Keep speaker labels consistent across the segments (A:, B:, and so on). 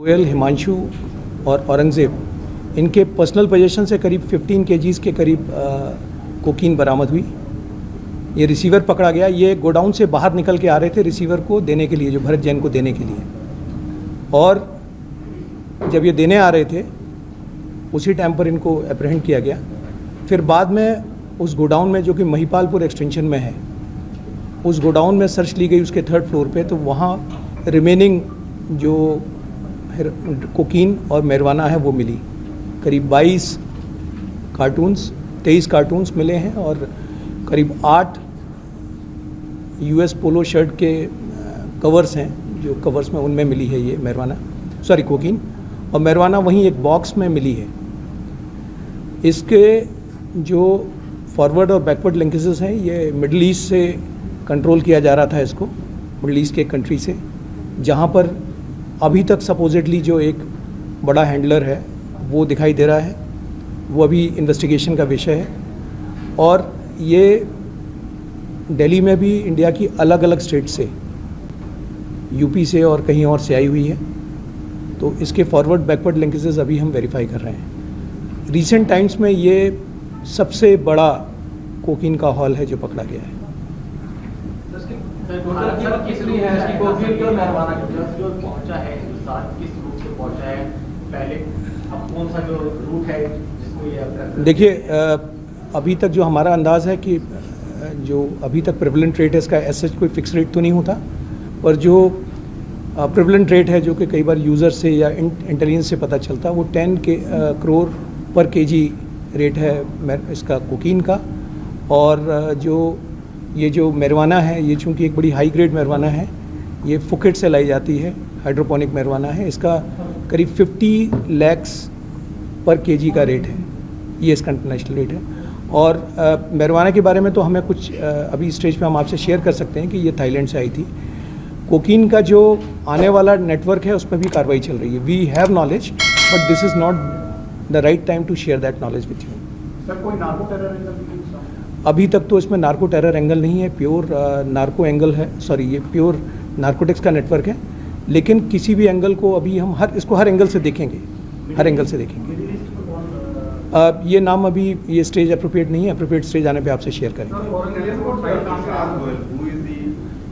A: गोयल, हिमांशु और औरंगज़ेब, इनके personal position से करीब 15 केजीज के करीब कोकीन बरामद हुई। ये रिसीवर पकड़ा गया। ये गोडाउन से बाहर निकल के आ रहे थे रिसीवर को देने के लिए, जो भरत जैन को देने के लिए, और जब ये देने आ रहे थे उसी टाइम पर इनको अप्रहेंड किया गया। फिर बाद में उस गोडाउन में, जो कि महिपालपुर एक्सटेंशन में है, उस गोडाउन में सर्च ली गई उसके 3rd फ्लोर पे, तो वहाँ रिमेनिंग जो कोकीन और मैरिजुआना है वो मिली। करीब 22 कार्टून्स, 23 कार्टून्स मिले हैं और करीब 8 US पोलो शर्ट के कवर्स हैं, जो कवर्स में उनमें मिली है ये कोकीन, और मैरिजुआना वहीं एक बॉक्स में मिली है। इसके जो फॉरवर्ड और बैकवर्ड लिंकेजेस हैं, ये मिडल ईस्ट से कंट्रोल किया जा रहा था इसको, मिडल ईस्ट के कंट्री से, जहाँ पर अभी तक सपोजिटली जो एक बड़ा हैंडलर है वो दिखाई दे रहा है। वो अभी इन्वेस्टिगेशन का विषय है। और ये दिल्ली में भी इंडिया की अलग अलग स्टेट से, यूपी से और कहीं और से आई हुई है। तो इसके फॉरवर्ड बैकवर्ड लिंकेजेस अभी हम वेरीफाई कर रहे हैं। रिसेंट टाइम्स में ये सबसे बड़ा कोकीन का हॉल है जो पकड़ा गया है। देखिए, अभी तक जो हमारा अंदाज़ है कि जो अभी तक प्रेवलेंट रेट है इसका ऐसा कोई फिक्स रेट तो नहीं होता, पर जो प्रेवलेंट रेट है जो कि कई बार यूज़र से या इंटेलिजेंस से पता चलता है, वो 10 करोड़ पर केजी रेट है इसका कोकीन का। और जो मैरिजुआना है, ये चूँकि एक बड़ी हाई ग्रेड मैरिजुआना है, ये फुकेट से लाई जाती है, हाइड्रोपोनिक मैरिजुआना है। इसका करीब 50 लाख पर केजी का रेट है, ये इसका इंटरनेशनल रेट है। और मैरिजुआना के बारे में तो हमें कुछ अभी स्टेज पे हम आपसे शेयर कर सकते हैं कि ये थाईलैंड से आई थी। कोकीन का जो आने वाला नेटवर्क है उसमें भी कार्रवाई चल रही है। We have knowledge, but this is not the right time to share that knowledge with you.
B: Sir, कोई नार्को टेरर एंगल?
A: अभी तक तो इसमें नार्को टेरर एंगल नहीं है, प्योर नार्को एंगल है, ये प्योर नार्कोटिक्स का नेटवर्क है। लेकिन किसी भी एंगल को अभी हम इसको हर एंगल से देखेंगे, हर एंगल से देखेंगे। ये नाम अभी ये स्टेज अप्रोप्रिएट नहीं है, अप्रोप्रिएट स्टेज आने पे आपसे शेयर करेंगे।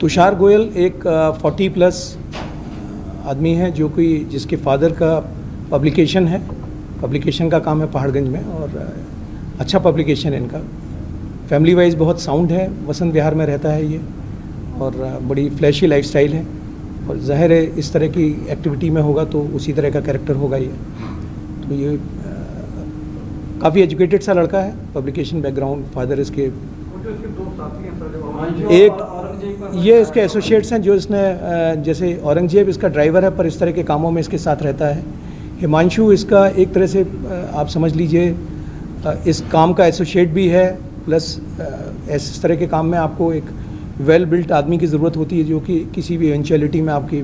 A: तुषार गोयल एक 40+ आदमी है, जो कि जिसके फादर का पब्लिकेशन का काम है पहाड़गंज में, और अच्छा पब्लिकेशन है इनका। फैमिली वाइज बहुत साउंड है, वसंत विहार में रहता है ये, और बड़ी फ्लैशी लाइफस्टाइल है। और जाहिर है इस तरह की एक्टिविटी में होगा तो उसी तरह का कैरेक्टर होगा ये। तो ये काफ़ी एजुकेटेड सा लड़का है, पब्लिकेशन बैकग्राउंड, फादर इसके ये इसके एसोसिएट्स हैं, जो इसने जैसे औरंगजेब इसका ड्राइवर है, पर इस तरह के कामों में इसके साथ रहता है। हिमांशु इसका एक तरह से आप समझ लीजिए इस काम का एसोसिएट भी है, प्लस इस तरह के काम में आपको एक वेल बिल्ट आदमी की ज़रूरत होती है, जो कि किसी भी इवेंचुअलिटी में आपकी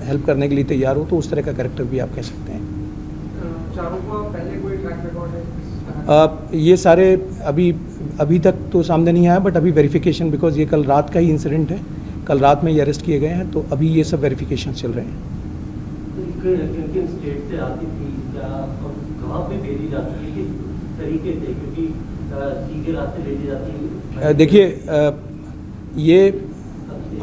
A: हेल्प करने के लिए तैयार हो। तो उस तरह का कैरेक्टर भी आप कह सकते हैं।
B: चारों का पहले कोई ट्रैक रिकॉर्ड है?
A: ये सारे अभी तक तो सामने नहीं आया, बट अभी वेरिफिकेशन, बिकॉज ये कल रात का ही इंसिडेंट है, कल रात में ये अरेस्ट किए गए हैं, तो अभी ये सब वेरिफिकेशन चल रहे हैं।
C: किन स्टेट से आती थी, कहाँ पे भेजी जाती है, किस तरीके से, क्योंकि सीधे रास्ते भेजी जाती है?
A: देखिए, ये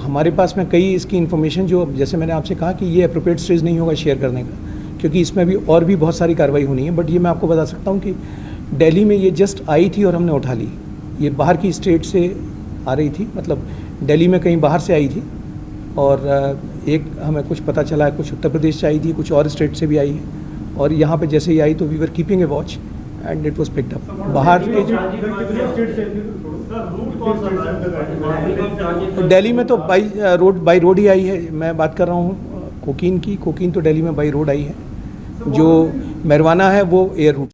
A: हमारे पास में कई इसकी इन्फॉर्मेशन, जो जैसे मैंने आपसे कहा कि ये अप्रोप्रिएट स्टेज नहीं होगा शेयर करने का, क्योंकि इसमें भी और भी बहुत सारी कार्रवाई होनी है। बट ये मैं आपको बता सकता हूँ कि दिल्ली में ये जस्ट आई थी और हमने उठा ली। ये बाहर की स्टेट से आ रही थी, मतलब दिल्ली में कहीं बाहर से आई थी, और एक हमें कुछ पता चला है कुछ उत्तर प्रदेश से आई थी, कुछ और स्टेट से भी आई है, और यहाँ पे जैसे ही आई तो we were keeping a watch and it was picked up. बाहर के जो दिल्ली में तो बाई रोड ही आई है। मैं बात कर रहा हूँ कोकीन की। कोकीन तो दिल्ली में बाई रोड आई है, जो मैरिजुआना है वो एयर रूट।